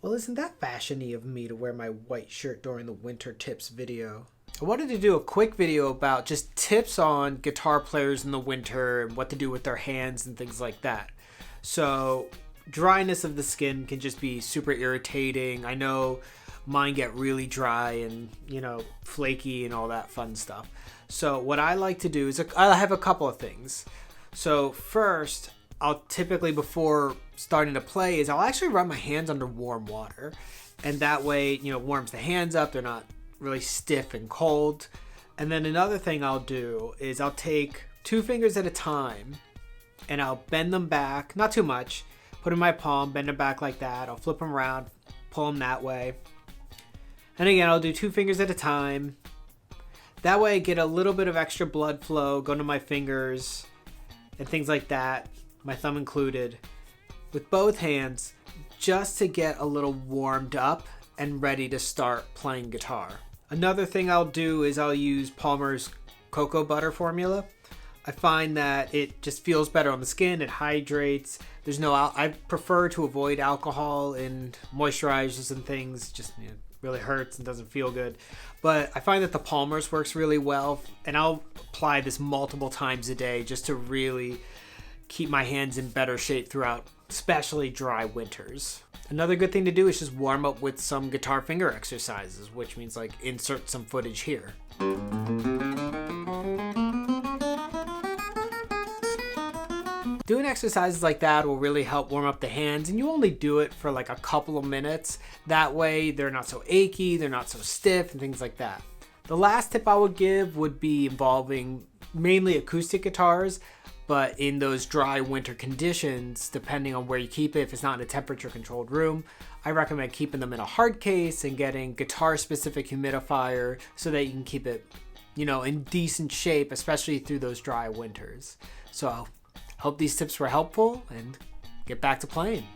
Well, isn't that fashiony of me to wear my white shirt during the winter tips video? I wanted to do a quick video about just tips on guitar players in the winter and what to do with their hands and things like that. So, dryness of the skin can just be super irritating. I know mine get really dry and, flaky and all that fun stuff. So what I like to do is I have a couple of things. So first, I'll typically, before starting to play, I'll actually run my hands under warm water. And that way, it warms the hands up. They're not really stiff and cold. And then another thing I'll do is I'll take 2 fingers at a time and I'll bend them back, not too much, put in my palm, bend them back like that. I'll flip them around, pull them that way. And again, I'll do 2 fingers at a time. That way I get a little bit of extra blood flow going to my fingers and things like that, my thumb included, with both hands, just to get a little warmed up and ready to start playing guitar. Another thing I'll do is I'll use Palmer's cocoa butter formula. I find that it just feels better on the skin, it hydrates. I prefer to avoid alcohol in moisturizers and things, just really hurts and doesn't feel good. But I find that the Palmer's works really well, and I'll apply this multiple times a day just to really keep my hands in better shape throughout, especially dry winters. Another good thing to do is just warm up with some guitar finger exercises, which means insert some footage here. Doing exercises like that will really help warm up the hands, and you only do it for a couple of minutes. That way they're not so achy, they're not so stiff, and things like that. The last tip I would give would be involving mainly acoustic guitars, but in those dry winter conditions, depending on where you keep it, if it's not in a temperature controlled room, I recommend keeping them in a hard case and getting guitar specific humidifier so that you can keep it, in decent shape, especially through those dry winters. So hope these tips were helpful and get back to playing.